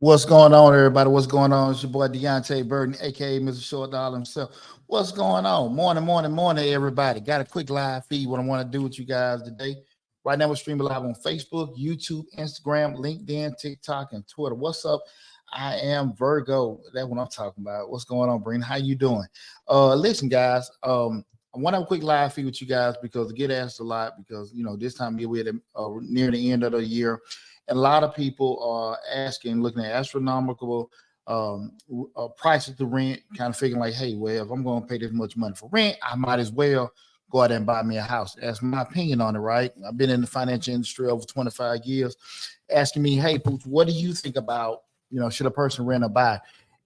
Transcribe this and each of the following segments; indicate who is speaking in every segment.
Speaker 1: What's going on, everybody? What's going on? It's your boy Deonte Burden, aka Mr. Short Dollar himself. What's going on? Morning, everybody. Got a quick live feed. What I want to do with you guys today. Right now, we're streaming live on Facebook, YouTube, Instagram, LinkedIn, TikTok, and Twitter. What's up? I am Virgo. That's what I'm talking about. What's going on, Breen? How you doing? Listen, guys. I want to have a quick live feed with you guys because I get asked a lot because this time of year we're near the end of the year. And a lot of people are asking, looking at astronomical prices to rent, kind of figuring like, hey, well, if I'm going to pay this much money for rent, I might as well go out and buy me a house. That's my opinion on it, right? I've been in the financial industry over 25 years, asking me, hey, Pooch, what do you think about, should a person rent or buy?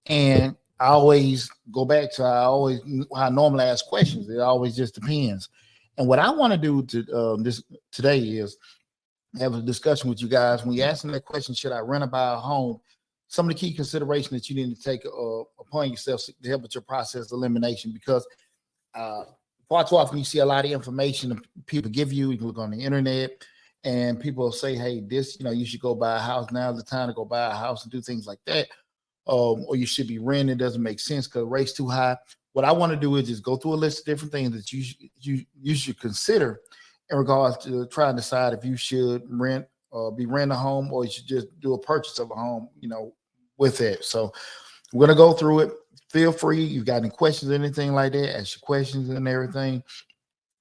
Speaker 1: And I always go back to how I normally ask questions. It always just depends. And what I want to do today is have a discussion with you guys. When you're asking that question, should I rent or buy a home? Some of the key considerations that you need to take upon yourself to help with your process elimination, because far too often you see a lot of information people give you. You can look on the internet and people say, hey, this, you should go buy a house. Now's the time to go buy a house and do things like that. Or you should be renting. It doesn't make sense because the rate's too high. What I want to do is just go through a list of different things that you should consider in regards to try and decide if you should rent or be renting a home, or you should just do a purchase of a home, with it. So we're going to go through it. Feel free. You got any questions or anything like that, ask your questions and everything.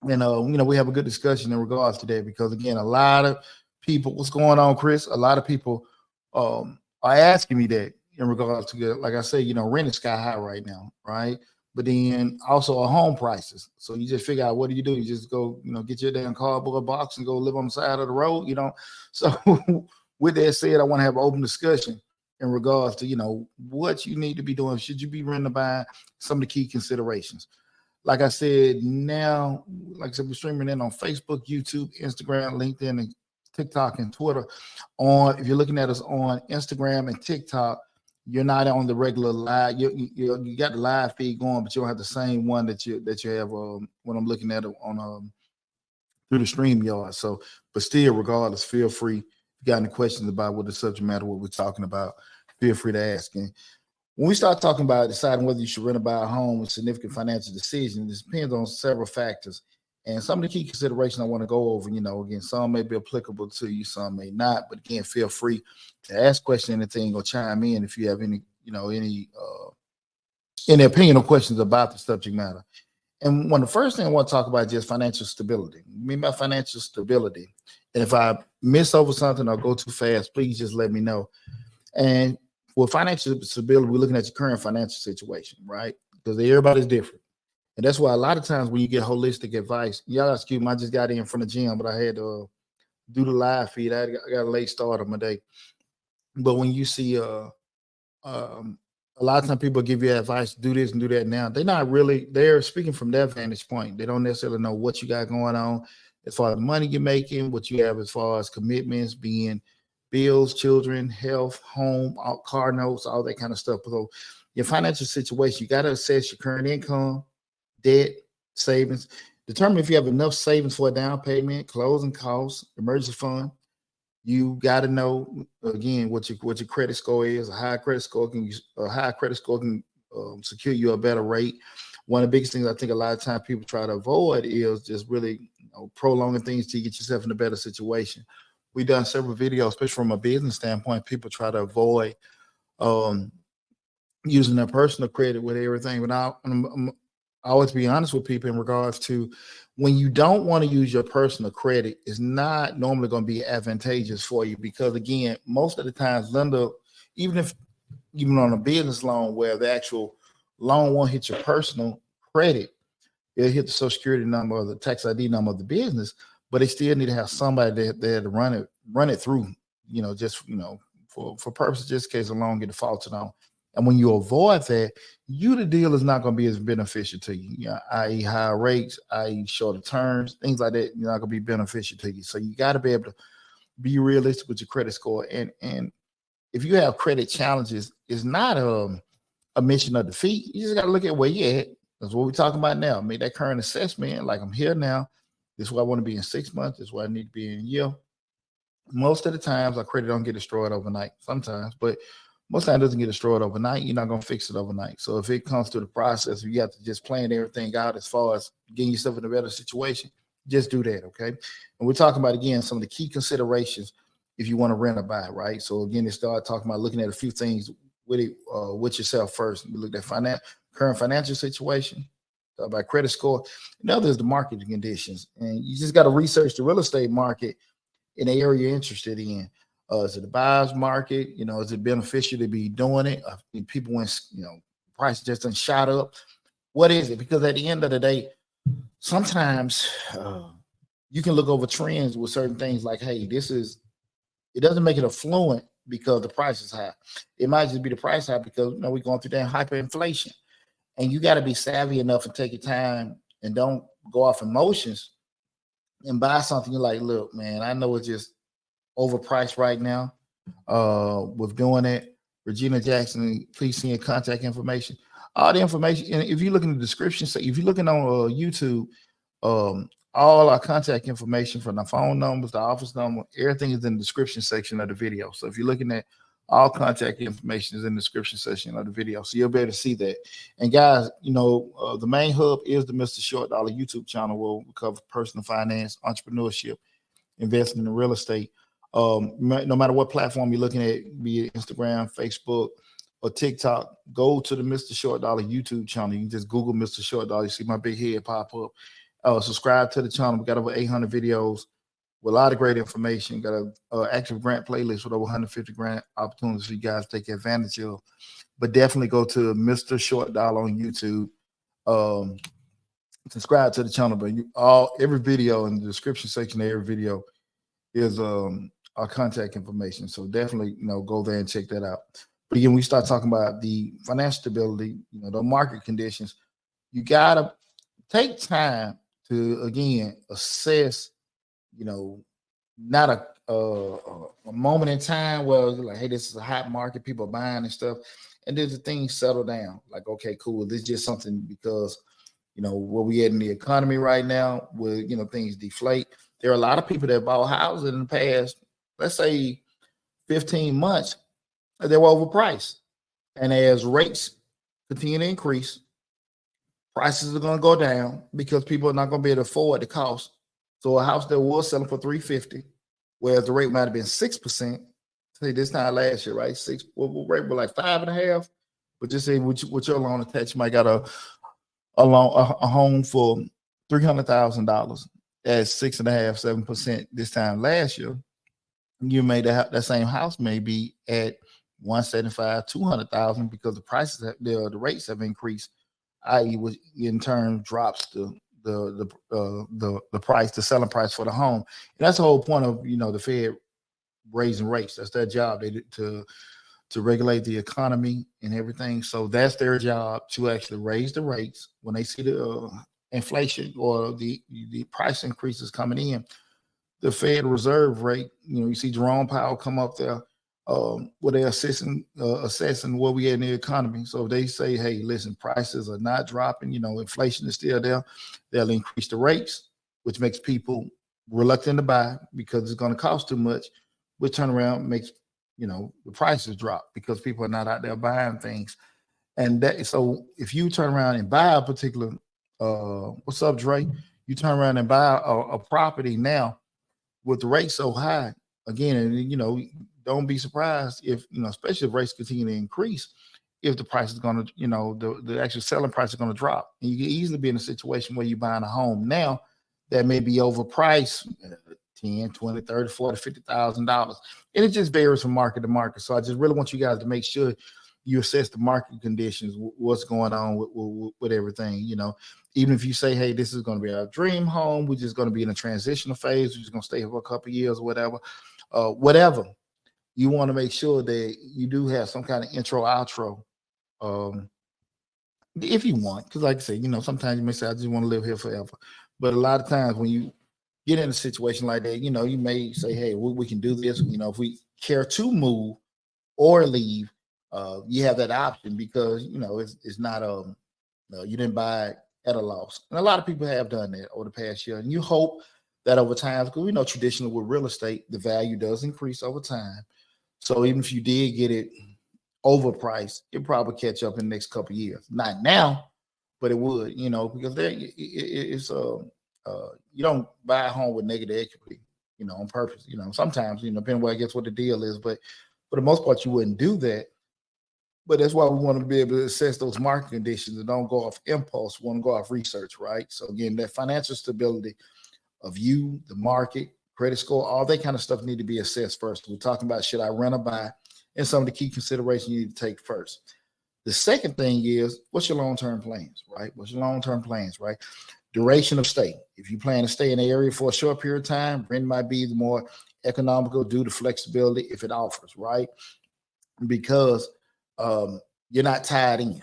Speaker 1: And, we have a good discussion in regards to that because, again, a lot of people, what's going on, Chris? A lot of people are asking me that in regards to, like I say, rent is sky high right now, right? But then also home prices. So you just figure out, what do? You just go, get your damn cardboard box and go live on the side of the road, So with that said, I want to have an open discussion in regards to, what you need to be doing. Should you be renting or buying? Some of the key considerations. Like I said, now, like I said, we're streaming in on Facebook, YouTube, Instagram, LinkedIn, and TikTok and Twitter. If you're looking at us on Instagram and TikTok, you're not on the regular live. You got the live feed going, but you don't have the same one that you have when I'm looking at it on through the StreamYard. So, but still, regardless, feel free. If you got any questions about what the subject matter, what we're talking about, feel free to ask. And when we start talking about deciding whether you should rent or buy a home with significant financial decision, this depends on several factors. And some of the key considerations I want to go over, again, some may be applicable to you, some may not. But again, feel free to ask questions, anything, or chime in if you have any any opinion or questions about the subject matter. And one of the first thing I want to talk about is just financial stability. I mean by financial stability. And if I miss over something or go too fast, please just let me know. And for financial stability, we're looking at your current financial situation, right? Because everybody's different. And that's why a lot of times when you get holistic advice, y'all excuse me, I just got in from the gym, but I had to do the live feed. I got a late start on my day. But when you see um, a lot of times people give you advice, do this and do that now. They're speaking from their vantage point. They don't necessarily know what you got going on as far as the money you're making, what you have as far as commitments, being bills, children, health, home, car notes, all that kind of stuff. So your financial situation, you got to assess your current income, debt, savings, determine if you have enough savings for a down payment, closing costs, emergency fund. You got to know again what your credit score is. A high credit score can secure you a better rate. One of the biggest things I think a lot of times people try to avoid is just really prolonging things to get yourself in a better situation. We've done several videos, especially from a business standpoint. People try to avoid um, using their personal credit with everything. But I always be honest with people in regards to when you don't want to use your personal credit, it's not normally going to be advantageous for you because again, most of the times lender, even on a business loan where the actual loan won't hit your personal credit, it'll hit the social security number or the tax ID number of the business, but they still need to have somebody there to run it through, for purposes just in case a loan get defaulted on. And when you avoid that, the deal is not going to be as beneficial to you, i.e. higher rates, i.e. shorter terms, things like that, you're not going to be beneficial to you. So you got to be able to be realistic with your credit score. And if you have credit challenges, it's not a mission of defeat. You just got to look at where you're at. That's what we're talking about now. Make that current assessment. Like I'm here now. This is where I want to be in 6 months. This is where I need to be in a year. Most of the times our credit don't get destroyed overnight. Sometimes, but most time it doesn't get destroyed overnight. You're not going to fix it overnight. So if it comes to the process, you have to just plan everything out as far as getting yourself in a better situation, just do that, okay? And we're talking about, again, some of the key considerations if you want to rent or buy, right? So again, they start talking about looking at a few things with yourself first. We look at current financial situation, talk about credit score. Another is the market conditions. And you just got to research the real estate market in the area you're interested in. Is it a buyer's market? Is it beneficial to be doing it? People when price just done shot up. What is it? Because at the end of the day, sometimes you can look over trends with certain things like, hey, it doesn't make it affluent because the price is high. It might just be the price high because we're going through that hyperinflation. And you got to be savvy enough and take your time and don't go off emotions and buy something. You're like, look, man, I know it's just overpriced right now with doing it. Regina Jackson, please send your contact information. All the information, and if you look in the description, so if you're looking on YouTube, all our contact information from the phone numbers, the office number, everything is in the description section of the video. So if you're looking at all contact information is in the description section of the video. So you'll be able to see that. And guys, the main hub is the Mr. Short Dollar YouTube channel where we cover personal finance, entrepreneurship, investing in real estate. No matter what platform you're looking at, be it Instagram, Facebook, or TikTok, go to the Mr. Short Dollar YouTube channel. You can just Google Mr. Short Dollar. You see my big head pop up. Subscribe to the channel. We got over 800 videos with a lot of great information. Got an active grant playlist with over 150 grant opportunities for you guys to take advantage of. But definitely go to Mr. Short Dollar on YouTube. Subscribe to the channel. But every video in the description section of every video is our contact information. So definitely, go there and check that out. But again, we start talking about the financial stability, the market conditions. You gotta take time to again assess, not a moment in time where it's like, hey, this is a hot market, people are buying and stuff, and then the things settle down. Like, okay, cool. This is just something because where we at in the economy right now, where things deflate. There are a lot of people that bought houses in the past, let's say 15 months, they were overpriced. And as rates continue to increase, prices are going to go down because people are not going to be able to afford the cost. So a house that was selling for $350, whereas the rate might have been 6% say this time last year, right? Six, what rate was like 5.5. But just say with your loan attached, you might got a home for $300,000 at 6.5, 7% this time last year. You made that same house may be at 175, 200,000 because the prices the rates have increased, i.e., which in turn drops the price, the selling price for the home. And that's the whole point of the Fed raising rates. That's their job. They to regulate the economy and everything. So that's their job to actually raise the rates when they see the inflation or the price increases coming in. The Fed Reserve rate, you see Jerome Powell come up there where they're assessing where we at in the economy. So if they say, hey, listen, prices are not dropping, inflation is still there, they'll increase the rates, which makes people reluctant to buy because it's going to cost too much, which turn around makes the prices drop because people are not out there buying things. And so if you turn around and buy a particular what's up, Dre? You turn around and buy a property now with the rate so high again, and don't be surprised if especially if rates continue to increase, if the price is going to the actual selling price is going to drop, and you can easily be in a situation where you're buying a home now that may be overpriced 10, 20, 30, 40, $50,000. And it just varies from market to market. So I just really want you guys to make sure you assess the market conditions, what's going on with everything. Even if you say, hey, this is going to be our dream home, we're just going to be in a transitional phase, we're just going to stay here for a couple of years or whatever, you want to make sure that you do have some kind of intro, outro, if you want. Because like I said, sometimes you may say, I just want to live here forever. But a lot of times when you get in a situation like that, you may say, hey, we can do this. If we care to move or leave, you have that option because, it's not, you didn't buy it at a loss. And a lot of people have done that over the past year. And you hope that over time, because we know traditionally with real estate, the value does increase over time. So even if you did get it overpriced, it'll probably catch up in the next couple of years. Not now, but it would, because it's you don't buy a home with negative equity, on purpose. Sometimes, depending on what the deal is, but for the most part, you wouldn't do that. But that's why we want to be able to assess those market conditions and don't go off impulse. We want to go off research, right? So again, that financial stability of you, the market, credit score, all that kind of stuff need to be assessed first. We're talking about should I rent or buy, and some of the key considerations you need to take first. The second thing is, what's your long-term plans, right? What's your long-term plans, right? Duration of stay. If you plan to stay in the area for a short period of time, rent might be the more economical due to flexibility if it offers, right? Because you're not tied in.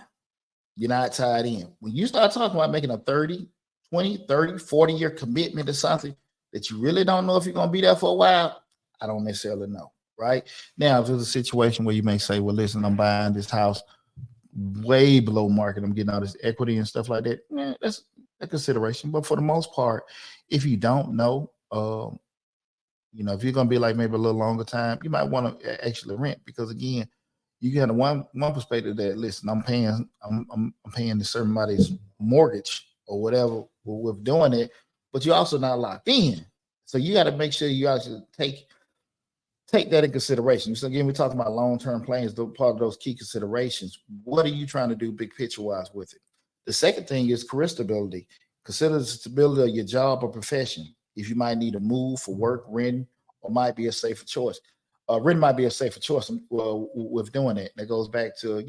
Speaker 1: You're not tied in. When you start talking about making a 30, 20, 30, 40-year commitment to something that you really don't know if you're going to be there for a while, I don't necessarily know, right? Now, if there's a situation where you may say, well, listen, I'm buying this house way below market, I'm getting all this equity and stuff like that, that's a consideration. But for the most part, if you don't know, if you're going to be like maybe a little longer time, you might want to actually rent because, again, you got one perspective that, listen, I'm paying this somebody's mortgage or whatever with doing it, but you're also not locked in. So you got to make sure you actually take that in consideration. So again, we're talking about long-term plans, part of those key considerations. What are you trying to do big picture-wise with it? The second thing is career stability. Consider the stability of your job or profession. If you might need to move for work, rent, or might be a safer choice. Rent might be a safer choice with doing it. That goes back to,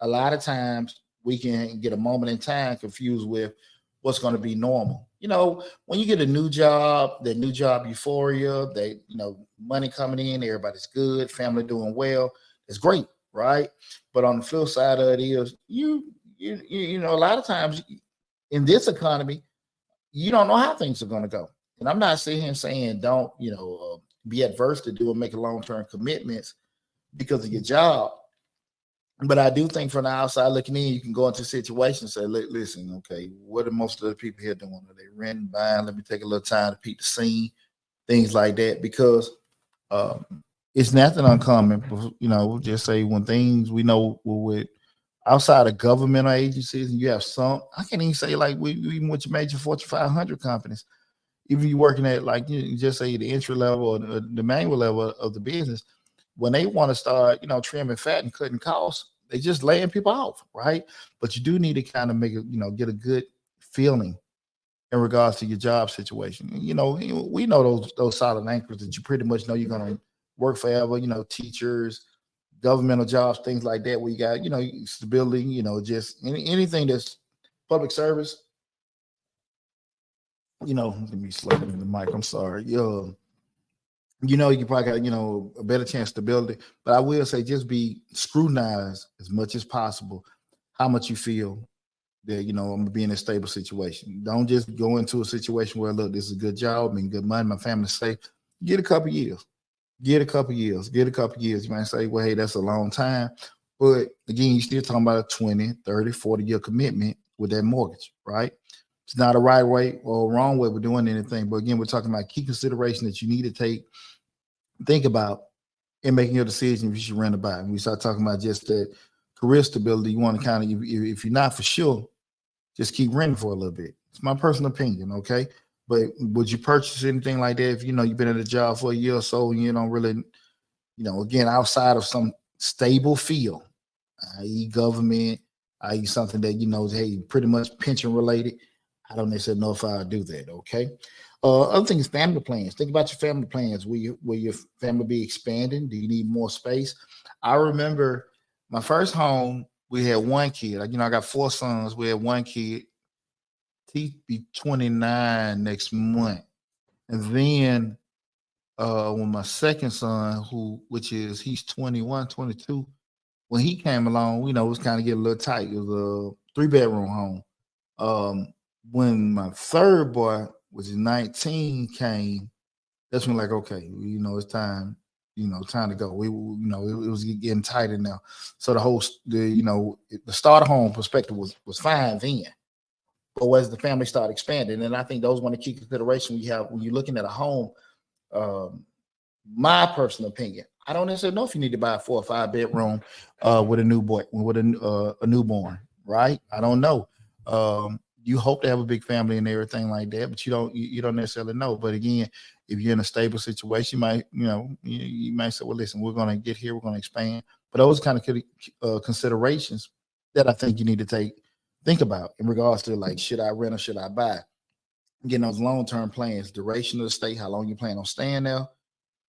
Speaker 1: a lot of times we can get a moment in time confused with what's going to be normal. When you get a new job, that new job euphoria, money coming in, everybody's good, family doing well, it's great, right? But on the flip side of it is, a lot of times in this economy, you don't know how things are going to go. And I'm not sitting here saying don't, be adverse to do and make long-term commitments because of your job. But I do think from the outside looking in, you can go into situations and say, listen, okay, what are most of the people here doing? Are they renting, buying? Let me take a little time to peek the scene, things like that, because it's nothing uncommon. Just say when things we know with outside of governmental agencies, and you have some, I can't even say like even with your major Fortune 500 companies, even you working at like just say the entry level or the manual level of the business, when they want to start, trimming fat and cutting costs, they just laying people off, right? But you do need to kind of make it, get a good feeling in regards to your job situation. We know those solid anchors that you pretty much know you're gonna work forever. Teachers, governmental jobs, things like that, where you got stability. Just anything that's public service. Let me slow down the mic. I'm sorry. You probably got a better chance of stability. But I will say, just be scrutinized as much as possible how much you feel that I'm gonna be in a stable situation. Don't just go into a situation where, look, this is a good job and good money, my family's safe. Get a couple years. Get a couple years. Get a couple years. You might say, well, hey, that's a long time. But again, you're still talking about a 20, 30, 40-year commitment with that mortgage, right? It's not a right way or a wrong way of doing anything. But again, we're talking about key consideration that you need to think about in making your decision if you should rent or buy. When we start talking about just that career stability, you want to kind of, if you're not for sure, just keep renting for a little bit. It's my personal opinion, okay? But would you purchase anything like that if you've been at a job for a year or so and you don't really, again, outside of some stable field, i.e. government, i.e. something that hey, pretty much pension related? I don't necessarily know if I'll do that, okay? Other thing is family plans. Think about your family plans. Will your family be expanding? Do you need more space? I remember my first home, we had one kid. I got 4 sons. We had one kid. He'd be 29 next month. And then when my second son, he's 21, 22, when he came along, it was kind of getting a little tight. It was a 3-bedroom home. When my third boy, which is 19, came, that's when like, okay, it's time, time to go. It was getting tighter now. So the starter home perspective was fine then. But as the family started expanding, and I think those one of the key considerations when you're looking at a home, my personal opinion, I don't necessarily know if you need to buy a 4 or 5 bedroom with a newborn, right? I don't know. You hope to have a big family and everything like that, but you don't necessarily know. But again, if you're in a stable situation, you might say, well, listen, we're going to get here, we're going to expand. But those kind of considerations that I think you need to think about in regards to, like, should I rent or should I buy? Getting those long-term plans, duration of the stay, how long you plan on staying there,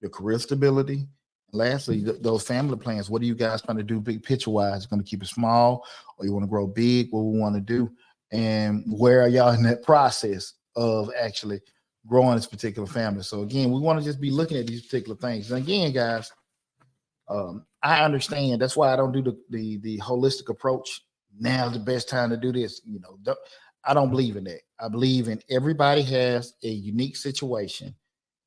Speaker 1: your career stability. And lastly, those family plans. What are you guys trying to do big picture-wise? Going to keep it small, or you want to grow big? What we want to do? And where are y'all in that process of actually growing this particular family? So again, we want to just be looking at these particular things. And again, guys, I understand. That's why I don't do the holistic approach. Now's the best time to do this. I don't believe in that. I believe in everybody has a unique situation.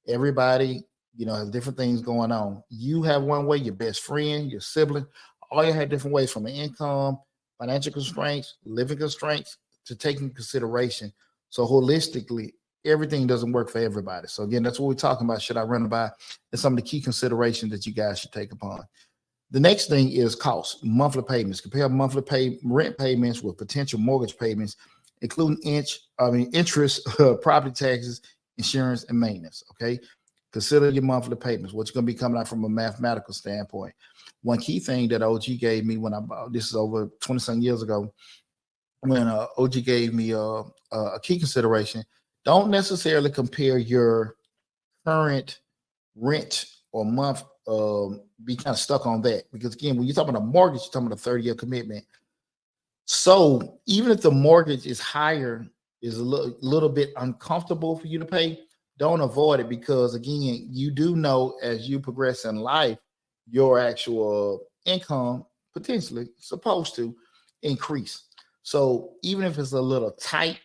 Speaker 1: Everybody, has different things going on. You have one way, your best friend, your sibling, all you have different ways, from the income, financial constraints, living constraints, to take into consideration. So holistically, everything doesn't work for everybody. So again, that's what we're talking about. Should I rent or buy? And some of the key considerations that you guys should take upon. The next thing is costs, monthly payments. Compare monthly rent payments with potential mortgage payments, including interest, property taxes, insurance, and maintenance. Okay. Consider your monthly payments, what's going to be coming out from a mathematical standpoint. One key thing that OG gave me when I bought, this is over 20-some years ago, when OG gave me a key consideration, don't necessarily compare your current rent or month, be kind of stuck on that. Because again, when you're talking about a mortgage, you're talking about a 30-year commitment. So even if the mortgage is higher, is a little bit uncomfortable for you to pay, don't avoid it, because again, you do know as you progress in life, your actual income potentially supposed to increase. So even if it's a little tight,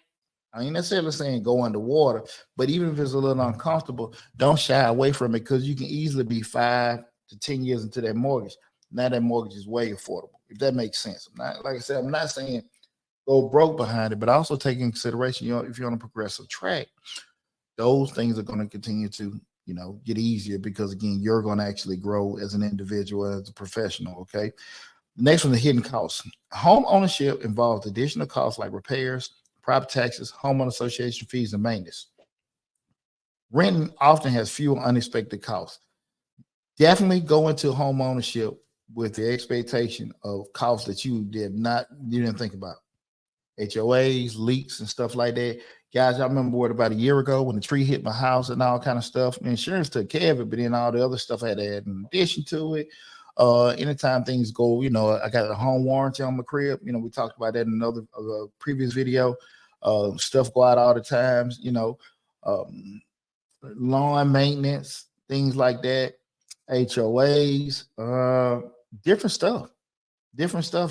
Speaker 1: I ain't necessarily saying go underwater, but even if it's a little uncomfortable, don't shy away from it, because you can easily be 5 to 10 years into that mortgage. Now that mortgage is way affordable, if that makes sense. Like I said, I'm not saying go broke behind it, but also take into consideration, if you're on a progressive track, those things are going to continue to, get easier, because again, you're going to actually grow as an individual, as a professional. Okay. Next one, the hidden costs. Home ownership involves additional costs like repairs, property taxes, homeowner association fees, and maintenance. Renting often has fewer unexpected costs. Definitely go into home ownership with the expectation of costs that you didn't think about. HOAs, leaks, and stuff like that. Guys, I remember what about a year ago when the tree hit my house and all kind of stuff. Insurance took care of it, but then all the other stuff I had to add in addition to it. Anytime things go, I got a home warranty on my crib. We talked about that in another previous video. Stuff go out all the times. Um, lawn maintenance, things like that. HOAs, different stuff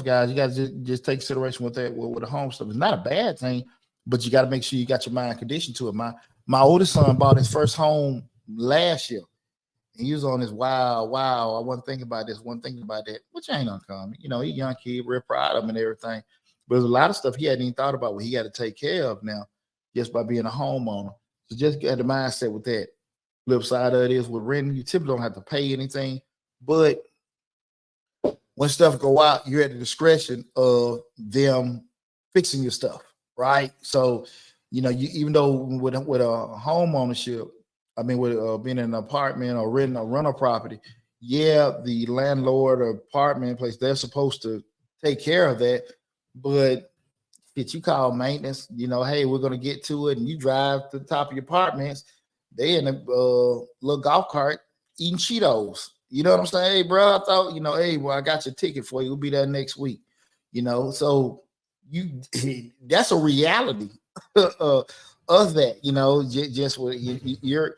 Speaker 1: guys. You got to just take consideration with that with the home stuff. It's not a bad thing, but you got to make sure you got your mind conditioned to it. My oldest son bought his first home last year, and he was on this wow. I wasn't thinking about this, wasn't thinking about that, which ain't uncommon. He's a young kid, real proud of him and everything. But there's a lot of stuff he hadn't even thought about what he got to take care of now just by being a homeowner. So just get the mindset with that. Flip side of it is with renting, you typically don't have to pay anything, but when stuff go out, you're at the discretion of them fixing your stuff, right? So, you even though with a home ownership, with being in an apartment or renting a rental property, the landlord or apartment place, they're supposed to take care of that. But if you call maintenance, hey, we're going to get to it, and you drive to the top of your apartments, they in a little golf cart eating Cheetos. You know what I'm saying? Hey, bro, I thought, hey, well, I got your ticket for you. We'll be there next week. So that's a reality of that. Just what you're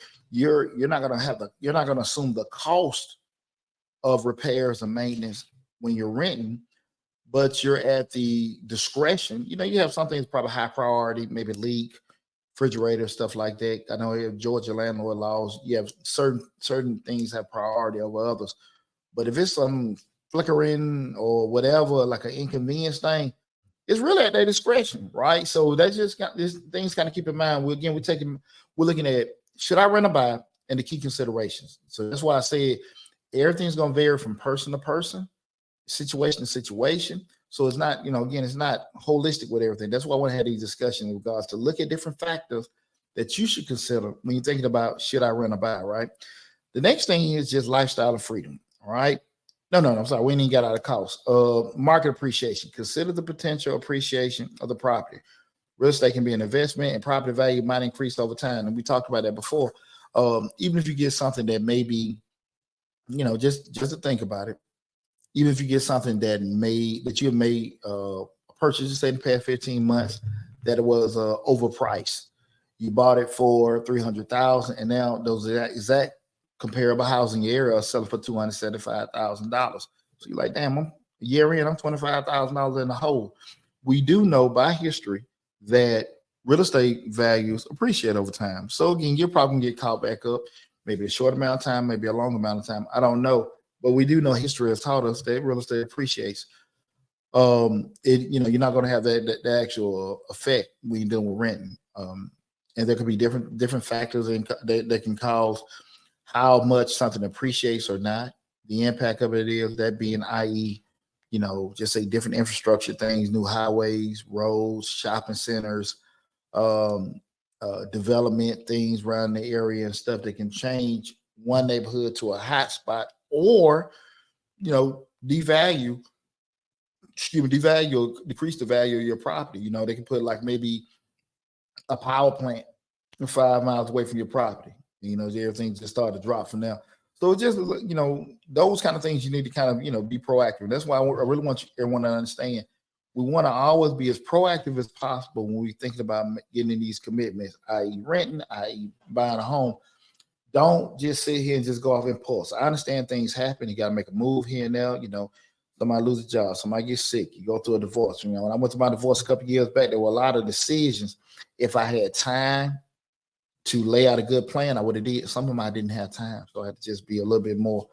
Speaker 1: not gonna assume the cost of repairs and maintenance when you're renting, but you're at the discretion. You have something that's probably high priority, maybe leak, refrigerator, stuff like that. I know in Georgia landlord laws, you have certain things have priority over others. But if it's some flickering or whatever, like an inconvenience thing, it's really at their discretion, right? So that's just got these things kind of keep in mind. We're looking at should I rent or buy and the key considerations. So that's why I said everything's gonna vary from person to person, situation to situation. So it's not, it's not holistic with everything. That's why I want to have these discussions in regards to look at different factors that you should consider when you're thinking about should I rent or buy, right? The next thing is just lifestyle of freedom, all right? No, I'm sorry. We ain't even got out of cost. Market appreciation. Consider the potential appreciation of the property. Real estate can be an investment, and property value might increase over time. And we talked about that before. Even if you get something that may be, just to think about it, even if you get something that you made a purchase, say in the past 15 months, that it was overpriced. You bought it for $300,000, and now those exact comparable housing area are selling for $275,000. So you're like, damn, I'm a year in, I'm $25,000 in the hole. We do know by history that real estate values appreciate over time. So again, you're probably gonna get caught back up, maybe a short amount of time, maybe a long amount of time. I don't know. But we do know history has taught us that real estate appreciates. You're not going to have the actual effect when you're dealing with renting. And there could be different factors that can cause how much something appreciates or not. The impact of it is that being, i.e., just say different infrastructure things, new highways, roads, shopping centers, development things around the area and stuff that can change one neighborhood to a hot spot, or decrease the value of your property. They can put like maybe a power plant 5 miles away from your property. Everything just started to drop from there. So just those kind of things you need to kind of be proactive. That's why I really want everyone to understand. We want to always be as proactive as possible when we're thinking about getting in these commitments, i.e. renting, i.e. buying a home. Don't just sit here and just go off impulse. I understand things happen. You got to make a move here and there. Somebody lose a job, somebody gets sick, you go through a divorce. When I went to my divorce a couple of years back, there were a lot of decisions. If I had time to lay out a good plan, I would have did. Some of them I didn't have time. So I had to just be a little bit more,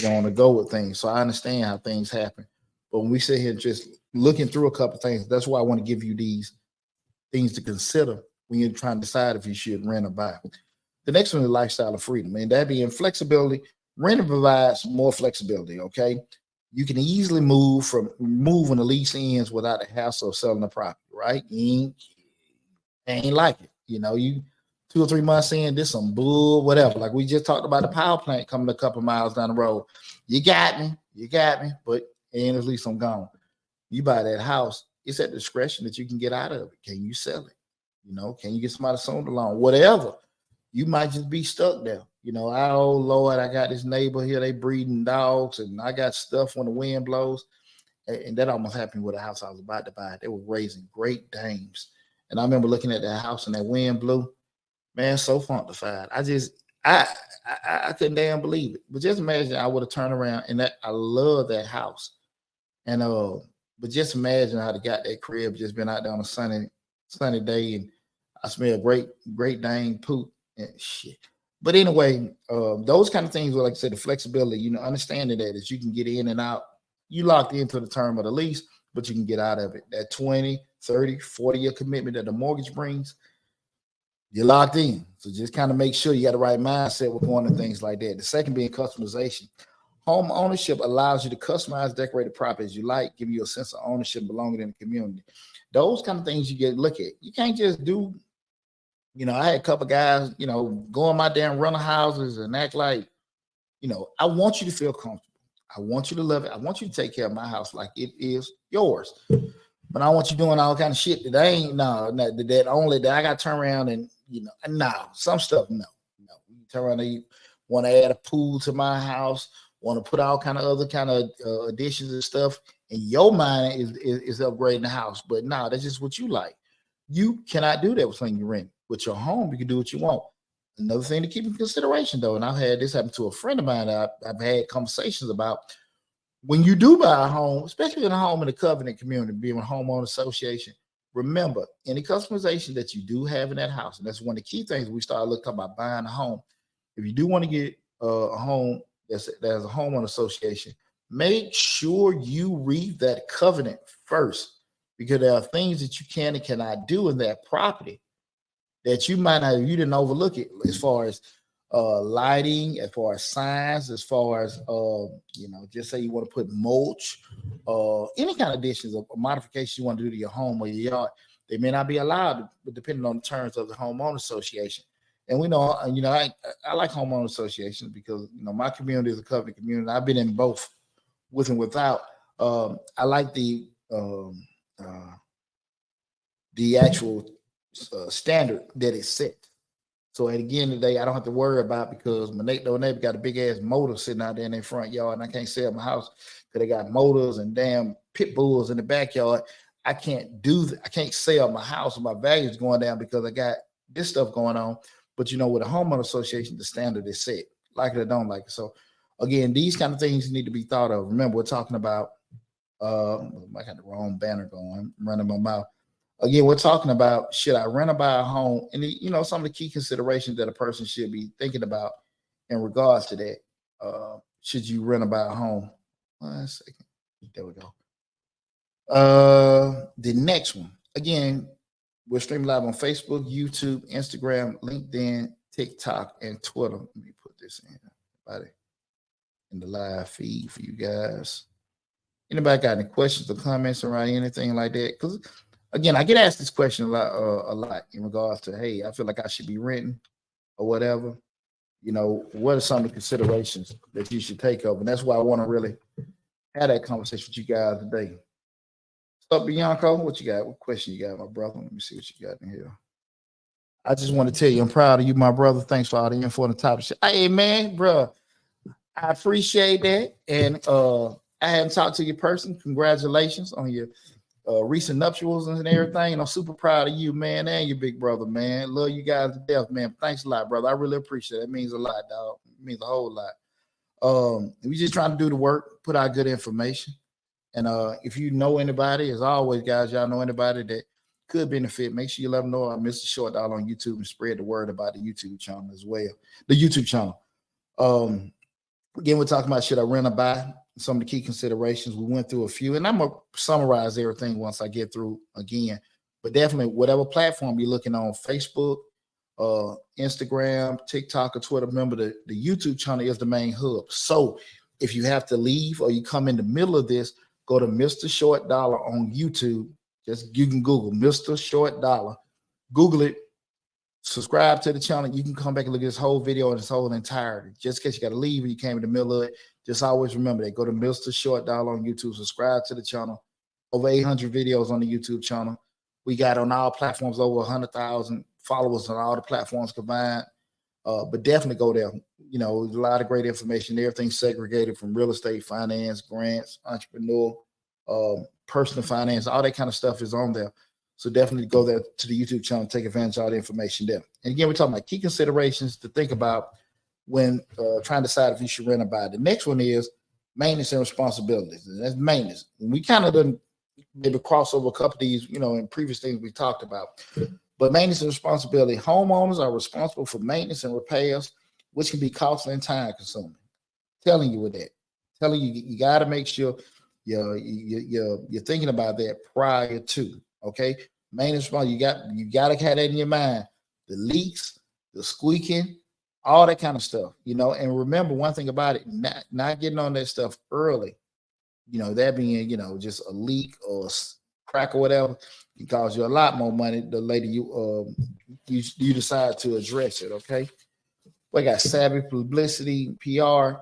Speaker 1: on the go with things. So I understand how things happen. But when we sit here just looking through a couple of things, that's why I want to give you these things to consider when you're trying to decide if you should rent or buy. The next one is lifestyle of freedom, and that being flexibility. Renting provides more flexibility. Okay, you can easily move when the lease ends without the hassle of selling the property. Right? You ain't like it. You 2 or 3 months in, this some bull, whatever. Like we just talked about the power plant coming a couple miles down the road. You got me, but and at least I'm gone. You buy that house, it's at discretion that you can get out of it. Can you sell it? Can you get somebody sold along? Whatever. You might just be stuck there. Oh Lord, I got this neighbor here, they breeding dogs, and I got stuff when the wind blows. And that almost happened with a house I was about to buy. They were raising Great Danes. And I remember looking at that house and that wind blew. Man, so funkified. I couldn't damn believe it. But just imagine I would have turned around and that I love that house. And but just imagine how to got that crib just been out there on a sunny day, and I smell great Dane poop and shit. But anyway, those kind of things were, like I said, the flexibility, understanding that is you can get in and out. You locked into the term of the lease, but you can get out of it. That 20, 30, 40-year commitment that the mortgage brings, you're locked in. So just kind of make sure you got the right mindset with going to things like that. The second being customization. Home ownership allows you to customize, decorate the property as you like, give you a sense of ownership, belonging in the community. Those kind of things you get look at. You can't just do, I had a couple guys, go in my damn rental houses and act like, I want you to feel comfortable. I want you to love it. I want you to take care of my house like it is yours. But I want you doing all kind of shit that that I got to turn around and, some stuff, no. You turn around and you want to add a pool to my house, want to put all kind of other kind of additions and stuff. And your mind is upgrading the house. But no, that's just what you like. You cannot do that with something you rent. With your home, you can do what you want. Another thing to keep in consideration, though, and I've had this happen to a friend of mine that I've had conversations about. When you do buy a home, especially in a home in the covenant community, being a homeowner association, remember any customization that you do have in that house, and that's one of the key things we start looking about buying a home. If you do want to get a home that's a homeowner association, make sure you read that covenant first, because there are things that you can and cannot do in that property that you might not, you didn't overlook it, as far as lighting, as far as signs, as far as just say you want to put mulch, any kind of additions or modifications you want to do to your home or your yard. They may not be allowed, but depending on the terms of the homeowner association. And we know, I like homeowner associations because my community is a covenant community. I've been in both, with and without. I like the actual standard that is set. So at the end of the day, I don't have to worry about, because my neighbor got a big ass motor sitting out there in their front yard, and I can't sell my house because they got motors and damn pit bulls in the backyard. I can't do that. I can't sell my house, and my value is going down because I got this stuff going on. But with a homeowner association, the standard is set, like it or don't like it. So again, these kind of things need to be thought of. Remember, we're talking about I got the wrong banner going, I'm running my mouth. Again, we're talking about, should I rent or buy a home? And some of the key considerations that a person should be thinking about in regards to that. Should you rent or buy a home? 1 second. There we go. The next one. Again, we're streaming live on Facebook, YouTube, Instagram, LinkedIn, TikTok, and Twitter. Let me put this in the live feed for you guys. Anybody got any questions or comments around anything like that? Because again, I get asked this question a lot in regards to, hey, I feel like I should be renting or whatever. What are some of the considerations that you should take up? And that's why I want to really have that conversation with you guys today. What's up, Bianco? What you got? What question you got, my brother? Let me see what you got in here. I just want to tell you, I'm proud of you, my brother. Thanks for all the info on the top of shit. Hey, man, bro, I appreciate that. And I hadn't talked to your person. Congratulations on your recent nuptials and everything. I'm super proud of you, man, and your big brother, man. Love you guys to death, man. Thanks a lot, brother. I really appreciate it. It means a lot, dog. It means a whole lot. We just trying to do the work, put out good information. And if you know anybody, as always, guys, y'all know anybody that could benefit, make sure you let them know I'm Mr. Short Dollar on YouTube and spread the word about the YouTube channel as well. The YouTube channel. Again, we're talking about, should I rent or buy? Some of the key considerations. We went through a few, and I'm going to summarize everything once I get through again. But definitely, whatever platform you're looking on, Facebook, Instagram, TikTok, or Twitter, remember the YouTube channel is the main hub. So if you have to leave or you come in the middle of this, go to Mr. Short Dollar on YouTube. You can Google Mr. Short Dollar. Google it. Subscribe to the channel. You can come back and look at this whole video in its whole entirety. Just in case you got to leave and you came in the middle of it, just always remember that. Go to Mr. Short Dollar on YouTube. Subscribe to the channel. Over 800 videos on the YouTube channel. We got on all platforms over 100,000 followers on all the platforms combined. But definitely go there. You know, there's a lot of great information. Everything's segregated from real estate, finance, grants, entrepreneur, personal finance, all that kind of stuff is on there. So definitely go there to the YouTube channel, take advantage of all the information there. And again, we're talking about key considerations to think about when trying to decide if you should rent or buy. The next one is maintenance and responsibilities. And that's maintenance. And we kind of done maybe cross over a couple of these, you know, in previous things we talked about. But maintenance and responsibility. Homeowners are responsible for maintenance and repairs, which can be costly and time consuming. Telling you with that. Telling you, you got to make sure you're thinking about that prior to. Okay, maintenance, you got to have that in your mind. The leaks, the squeaking, all that kind of stuff, you know. And remember one thing about it: not getting on that stuff early. You know, that being, you know, just a leak or a crack or whatever, can cause you a lot more money the later you decide to address it. Okay, we got savvy publicity, PR.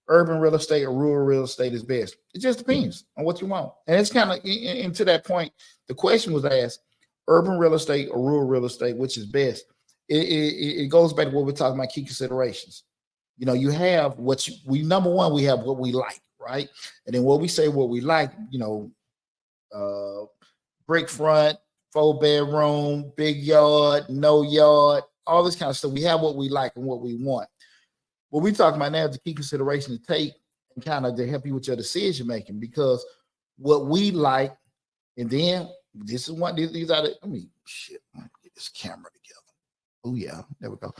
Speaker 1: Urban real estate or rural real estate is best. It just depends on what you want. And it's kind of, and to that point, the question was asked, urban real estate or rural real estate, which is best? It goes back to what we're talking about, key considerations. You know, you have number one, we have what we like, right? And then what we say what we like, you know, brick front, 4-bedroom, big yard, no yard, all this kind of stuff. We have what we like and what we want. What we're talking about now is the key consideration to take and kind of to help you with your decision making, because what we like, and then this is one, these are the, get this camera together. Oh yeah, there we go.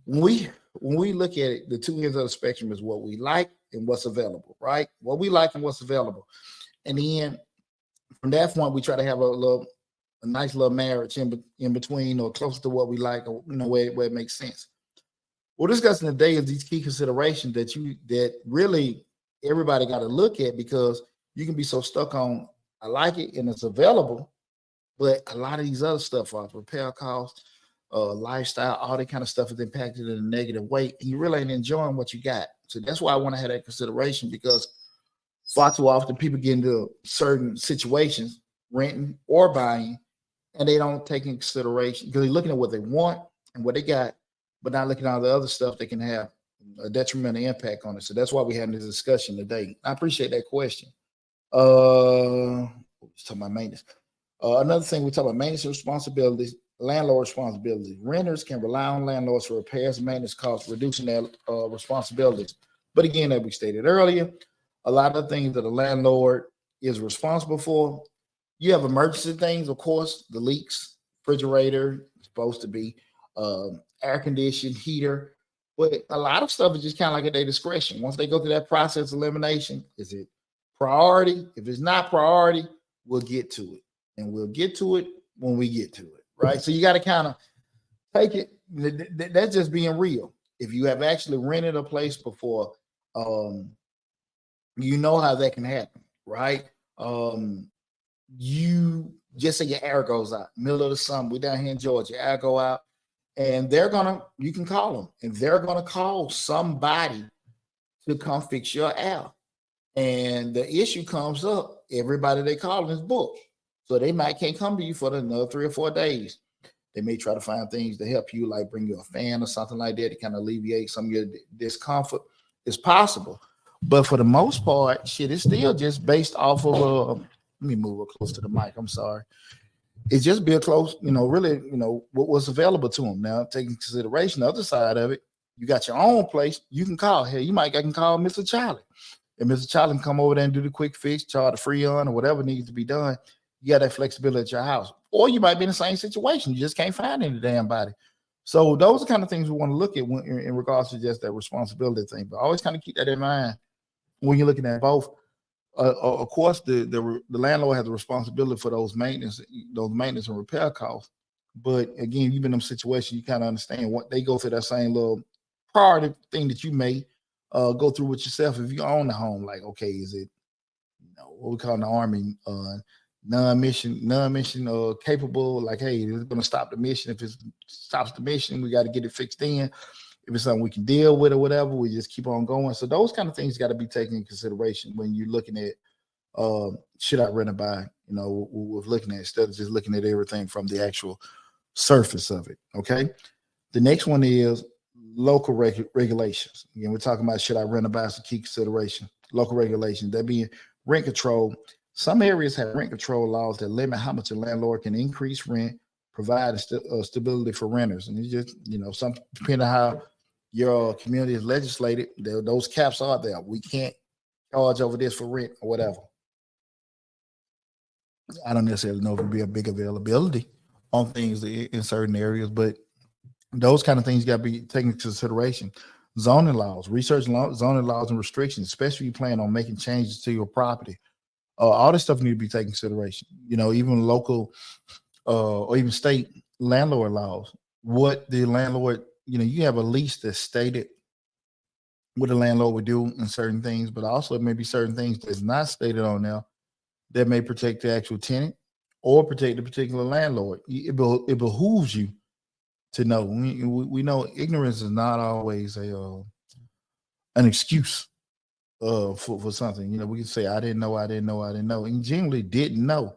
Speaker 1: When we look at it, the two ends of the spectrum is what we like and what's available, right? What we like and what's available. And then from that point, we try to have a nice little marriage in between or close to what we like, or, you know, where it makes sense. We're discussing today is these key considerations that really everybody got to look at, because you can be so stuck on I like it and it's available, but a lot of these other stuff, repair costs, lifestyle, all that kind of stuff is impacted in a negative way, and you really ain't enjoying what you got. So that's why I want to have that consideration, because far too often people get into certain situations, renting or buying, and they don't take into consideration because they're looking at what they want and what they got, but not looking at all the other stuff that can have a detrimental impact on it. So that's why we're having this discussion today. I appreciate that question. Talking about maintenance. Another thing we talk about maintenance responsibilities, landlord responsibilities. Renters can rely on landlords for repairs and maintenance costs, reducing their responsibilities. But again, as we stated earlier, a lot of things that a landlord is responsible for. You have emergency things, of course, the leaks, refrigerator, supposed to be air conditioning, heater, but a lot of stuff is just kind of like at their discretion. Once they go through that process of elimination, is it priority? If it's not priority, we'll get to it, and we'll get to it when we get to it, right? So you got to kind of take it. That's just being real. If you have actually rented a place before, you know how that can happen, right? You just say your air goes out, middle of the summer. We're down here in Georgia, air go out. And you can call them, and they're gonna call somebody to come fix your air. And the issue comes up, everybody they call is booked. So they can't come to you for another 3 or 4 days. They may try to find things to help you, like bring you a fan or something like that to kind of alleviate some of your discomfort. It's possible. But for the most part, shit, it's still just based off of, let me move it close to the mic, I'm sorry. It's just be close, really, what was available to them. Now, taking consideration the other side of it, you got your own place, you can call. Hey, I can call Mr. Charlie. And Mr. Charlie can come over there and do the quick fix, charge the free on or whatever needs to be done. You got that flexibility at your house. Or you might be in the same situation. You just can't find any damn body. So those are kind of things we want to look at in regards to just that responsibility thing. But always kind of keep that in mind when you're looking at both. Of course, the landlord has the responsibility for those maintenance and repair costs. But again, you've been in them situations, you kind of understand what they go through that same little priority thing that you may go through with yourself if you own the home. Like, okay, is it what we call in the Army non-mission capable. Like, hey, it's going to stop the mission. If it stops the mission, we got to get it fixed in. If it's something we can deal with or whatever, we just keep on going. So those kind of things got to be taken into consideration when you're looking at should I rent or buy, with looking at, instead of just looking at everything from the actual surface of it. Okay. The next one is local regulations. Again, we're talking about should I rent or buy, is a key consideration. Local regulations, that being rent control. Some areas have rent control laws that limit how much a landlord can increase rent, provide stability for renters. And it's just, some depending on how your community is legislated, those caps are there. We can't charge over this for rent or whatever. I don't necessarily know if it'll be a big availability on things in certain areas, but those kind of things got to be taken into consideration. Zoning laws, zoning laws and restrictions, especially if you plan on making changes to your property. All this stuff need to be taken into consideration. Even local or even state landlord laws. What the landlord, you have a lease that's stated what the landlord would do in certain things, but also it may be certain things that's not stated on there that may protect the actual tenant or protect the particular landlord. It behooves you to know. We know ignorance is not always an excuse for something. We can say I didn't know, and you generally didn't know.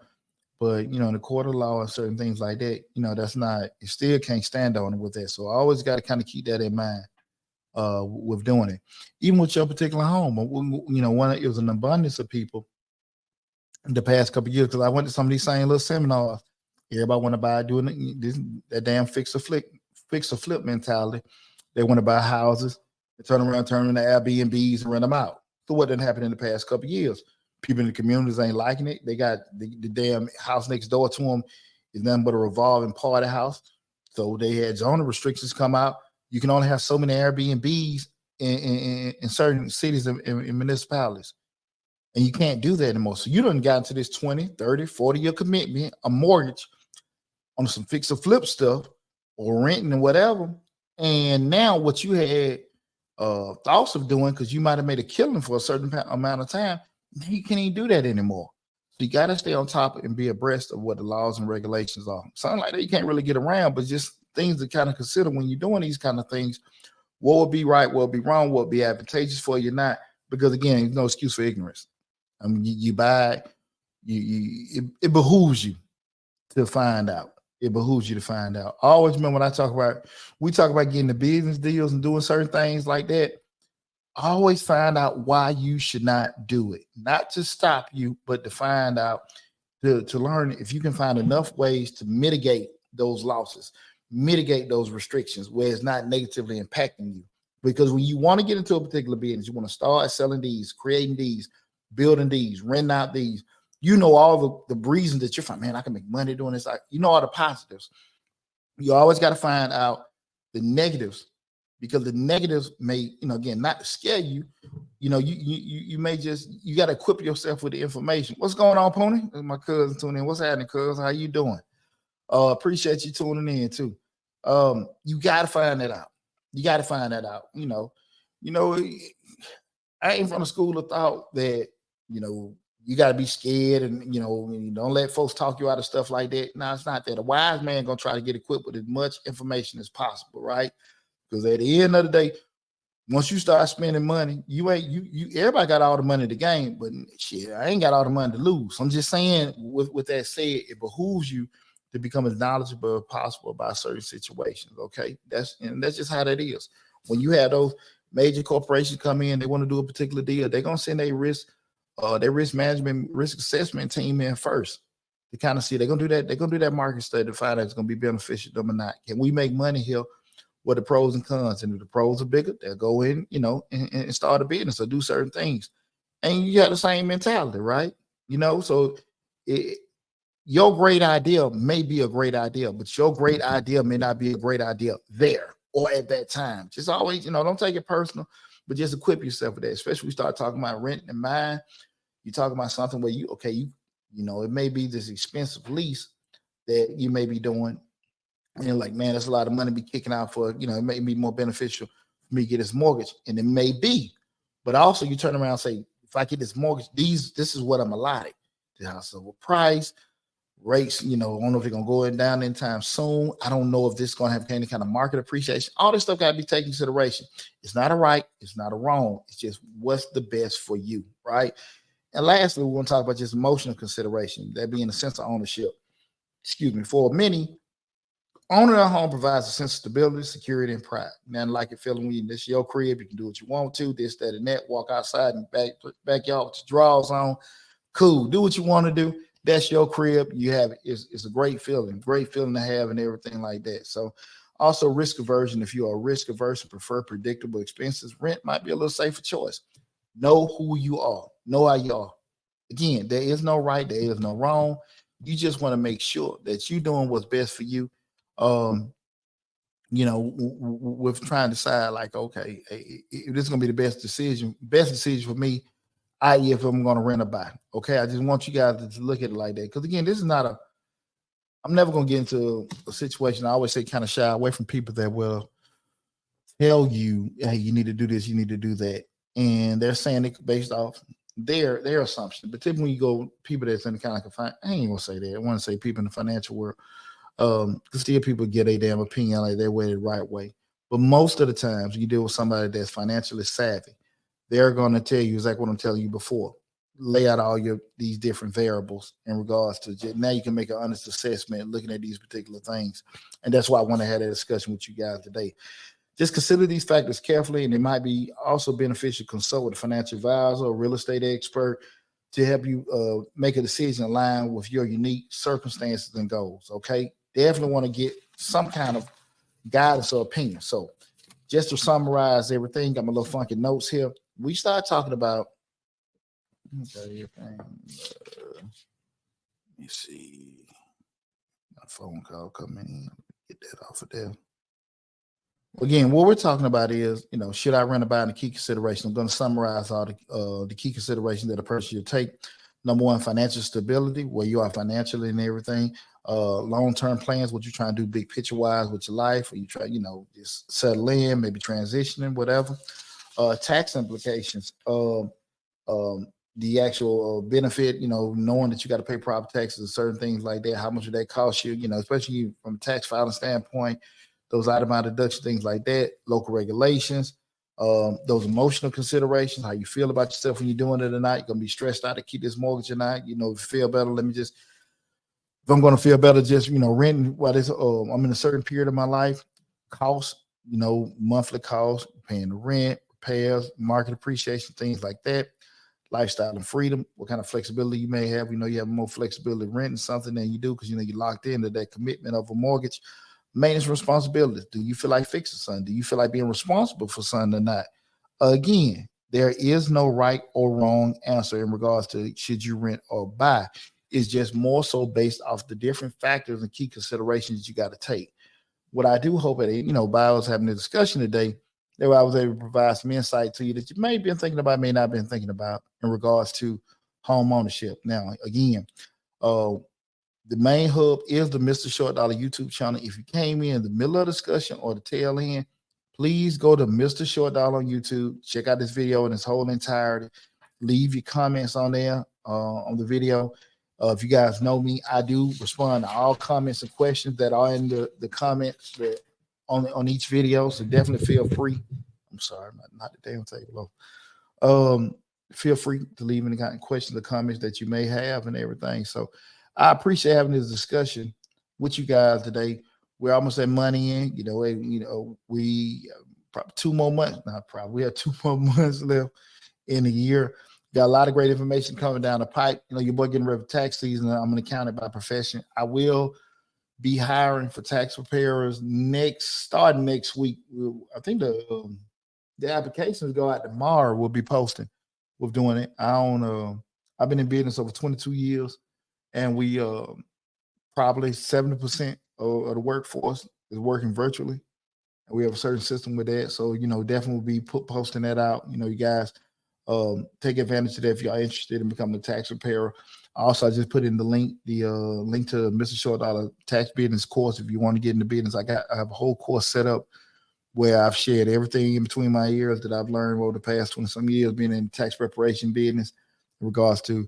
Speaker 1: But in the court of law and certain things like that, that's not. You still can't stand on it with that. So I always got to kind of keep that in mind with doing it, even with your particular home. It was an abundance of people in the past couple of years, because I went to some of these same little seminars. Everybody want to buy doing that damn fix or flip mentality. They want to buy houses and turn into Airbnbs and rent them out. So what didn't happen in the past couple of years? People in the communities ain't liking it. They got the damn house next door to them is nothing but a revolving party house. So they had zoning restrictions come out. You can only have so many Airbnbs in certain cities and municipalities. And you can't do that anymore. So you done got into this 20, 30, 40-year commitment, a mortgage on some fix or flip stuff or renting and whatever. And now what you had thoughts of doing, because you might have made a killing for a certain amount of time, now you can't even do that anymore. So you got to stay on top and be abreast of what the laws and regulations are. Something like that you can't really get around, but just things to kind of consider when you're doing these kind of things. What would be right, what would be wrong, what would be advantageous for you, not. Because again, there's no excuse for ignorance. I mean, you buy, it behooves you to find out. It behooves you to find out. I always remember when we talk about getting the business deals and doing certain things like that. Always find out why you should not do it. Not to stop you, but to find out, to learn if you can find enough ways to mitigate those losses, mitigate those restrictions where it's not negatively impacting you. Because when you want to get into a particular business, you want to start selling these, creating these, building these, renting out these, all the reasons that you're fine, man, I can make money doing this. All the positives. You always got to find out the negatives, because the negatives may, again, not to scare you, you may you got to equip yourself with the information. What's going on, Pony? My cousin tuning in. What's happening, cuz? How you doing? Appreciate you tuning in too. You got to find that out. You got to find that out. I ain't from the school of thought that, you got to be scared and, don't let folks talk you out of stuff like that. No, it's not that. A wise man going to try to get equipped with as much information as possible, right? Because at the end of the day, once you start spending money, everybody got all the money to gain, but shit, I ain't got all the money to lose. I'm just saying, with that said, it behooves you to become as knowledgeable as possible about certain situations, okay? That's just how that is. When you have those major corporations come in, they want to do a particular deal, they're going to send their risk management, risk assessment team in first to kind of see. They're going to do that. They're going to do that market study to find out it's going to be beneficial to them or not. Can we make money here? What are the pros and cons? And if the pros are bigger, they'll go in, and start a business or do certain things. And you got the same mentality, right? So your great idea may be a great idea, but your great idea may not be a great idea there or at that time. Just always, don't take it personal, but just equip yourself with that. Especially when we start talking about renting and buying. You're talking about something where it may be this expensive lease that you may be doing. And you're like, man, that's a lot of money to be kicking out for, it may be more beneficial for me to get this mortgage. And it may be. But also you turn around and say, if I get this mortgage, this is what I'm allotted the house over price. Rates, I don't know if they're gonna go down anytime soon. I don't know if this is gonna have any kind of market appreciation. All this stuff gotta be taken into consideration. It's not a right, it's not a wrong. It's just what's the best for you, right? And lastly, we're gonna talk about just emotional consideration, that being a sense of ownership. Excuse me. For many, owning a home provides a sense of stability, security, and pride. Nothing like it feeling when this your crib, you can do what you want to, this, that, and that. Walk outside and backyard with your drawers on. Cool. Do what you want to do. That's your crib. You have it. It's a great feeling to have and everything like that. So also risk aversion. If you are risk averse and prefer predictable expenses, rent might be a little safer choice. Know who you are. Know how you are. Again, there is no right. There is no wrong. You just want to make sure that you're doing what's best for you. With trying to decide like, okay, if this is going to be the best decision for me, i.e. if I'm going to rent or buy. Okay, I just want you guys to look at it like that. Because again, this is not I'm never going to get into a situation. I always say kind of shy away from people that will tell you, hey, you need to do this, you need to do that. And they're saying it based off their assumption. But typically when you go people that's in the kind of I ain't going to say that. I want to say people in the financial world. Because still people get a damn opinion like they're way the right way. But most of the times you deal with somebody that's financially savvy, they're going to tell you exactly what I'm telling you before. Lay out all these different variables in regards to now you can make an honest assessment looking at these particular things. And that's why I want to have that discussion with you guys today. Just consider these factors carefully, and it might be also beneficial to consult with a financial advisor or real estate expert to help you make a decision aligned with your unique circumstances and goals. Okay, definitely want to get some kind of guidance or opinion. So just to summarize everything, got my little funky notes here. We start talking about, let me see, my phone call coming in, get that off of there. Again, what we're talking about is, should I rent or buy in the key consideration? I'm going to summarize all the key considerations that a person should take. Number one, financial stability, where you are financially and everything. Long-term plans, what you're trying to do big picture-wise with your life, or you try, just settle in, maybe transitioning, whatever. Tax implications, the actual benefit, knowing that you got to pay property taxes and certain things like that, how much would that cost you, especially from a tax filing standpoint, those itemized deductions, things like that, local regulations, those emotional considerations, how you feel about yourself when you're doing it or not. You're going to be stressed out to keep this mortgage or not, if you feel better, if I'm going to feel better, just, renting while I'm in a certain period of my life, costs, monthly costs, paying the rent, repairs, market appreciation, things like that, lifestyle and freedom, what kind of flexibility you may have. You have more flexibility renting something than you do because, you're locked into that commitment of a mortgage. Maintenance responsibilities. Do you feel like fixing something? Do you feel like being responsible for something or not? Again, there is no right or wrong answer in regards to should you rent or buy. It's just more so based off the different factors and key considerations you got to take. What I do hope that, by us having a discussion today, that I was able to provide some insight to you that you may have been thinking about, may not have been thinking about in regards to home ownership. Now, again, the main hub is the Mr. Short Dollar YouTube channel. If you came in the middle of the discussion or the tail end, please go to Mr. Short Dollar on YouTube. Check out this video in its whole entirety. Leave your comments on there on the video. If you guys know me, I do respond to all comments and questions that are in the comments that on each video. So definitely feel free. I'm sorry, not the damn table. Feel free to leave any kind of questions or comments that you may have and everything. So I appreciate having this discussion with you guys today. We're almost at money in. We probably 2 more months. Not probably. We have 2 more months left in a year. Got a lot of great information coming down the pipe. Your boy getting ready for tax season. I'm an accountant by profession. I will be hiring for tax preparers starting next week. I think the applications go out tomorrow. We'll be posting. We're doing it. I've been in business over 22 years, and we probably 70% of the workforce is working virtually. And we have a certain system with that. So, definitely will be posting that out. You guys take advantage of that if you're interested in becoming a tax preparer. Also, I just put in the link to Mr. Short Dollar Tax Business course. If you want to get into business, I have a whole course set up where I've shared everything in between my ears that I've learned over the past 20 some years being in tax preparation business in regards to,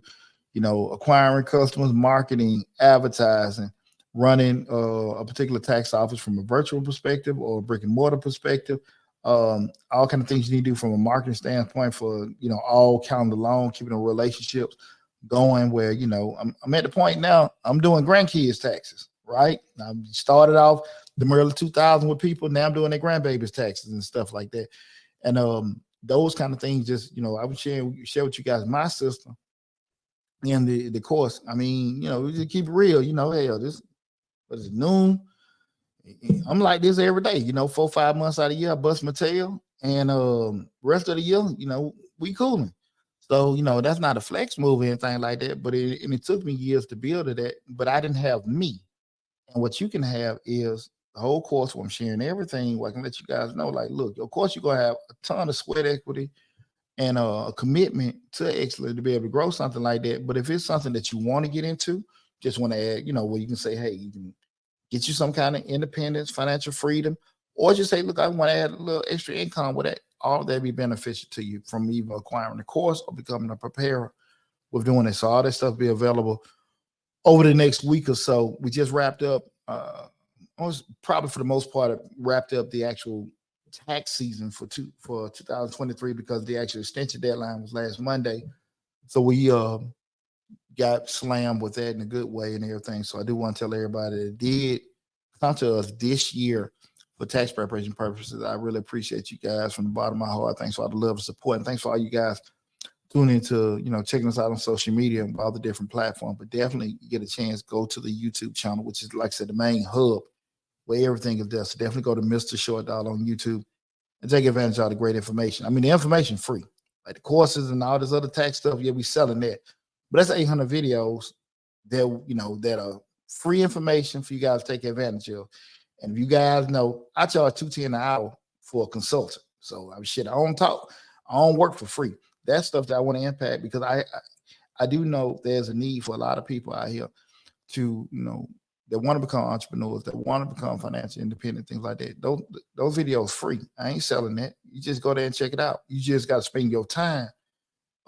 Speaker 1: acquiring customers, marketing, advertising, running a particular tax office from a virtual perspective or a brick and mortar perspective. All kind of things you need to do from a marketing standpoint for, all calendar long, keeping the relationships going where, I'm at the point now, I'm doing grandkids taxes, right? I started off the early 2000s with people. Now I'm doing their grandbabies taxes and stuff like that. And those kind of things, just, I would share with you guys my system and the course. I mean, we just keep it real, hell, this, what is it, noon? I'm like this every day, 4-5 months out of the year, I bust my tail. And rest of the year, we cooling. So, that's not a flex move or anything like that, but it took me years to build to that, but I didn't have me. And what you can have is the whole course where I'm sharing everything where I can let you guys know, like, look, of course, you're going to have a ton of sweat equity and a commitment to excellence to be able to grow something like that. But if it's something that you want to get into, just want to add, where you can say, hey, you can get you some kind of independence, financial freedom, or just say, look, I want to add a little extra income with that. All of that be beneficial to you from either acquiring the course or becoming a preparer with doing it. So all that stuff be available over the next week or so. We just wrapped up, probably for the most part, wrapped up the actual tax season for 2023 because the actual extension deadline was last Monday. So we got slammed with that in a good way and everything. So I do want to tell everybody that did come to us this year for tax preparation purposes. I really appreciate you guys from the bottom of my heart. Thanks for all the love and support. And thanks for all you guys tuning into, checking us out on social media and all the different platforms. But definitely you get a chance, go to the YouTube channel, which is, like I said, the main hub where everything is there. So definitely go to Mr. Short Dollar on YouTube and take advantage of all the great information. I mean, the information free, like the courses and all this other tax stuff. Yeah, we selling that. But that's 800 videos that, that are free information for you guys to take advantage of. And if you guys know, I charge $210 an hour for a consultant. So I don't talk. I don't work for free. That's stuff that I want to impact because I do know there's a need for a lot of people out here to, that want to become entrepreneurs, that want to become financially independent, things like that. Those videos free. I ain't selling that. You just go there and check it out. You just got to spend your time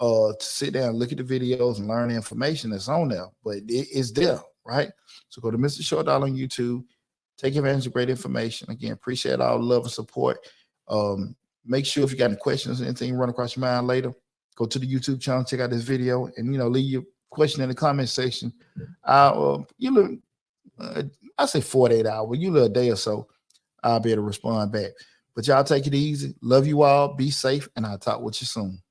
Speaker 1: to sit down and look at the videos and learn the information that's on there. But it's there, right? So go to Mr. Short Dollar on YouTube. Take advantage of great information. Again, appreciate all the love and support. Make sure if you got any questions or anything run across your mind later, go to the YouTube channel, check out this video, and leave your question in the comment section. I say 48 hours, a day or so, I'll be able to respond back. But y'all take it easy. Love you all. Be safe, and I'll talk with you soon.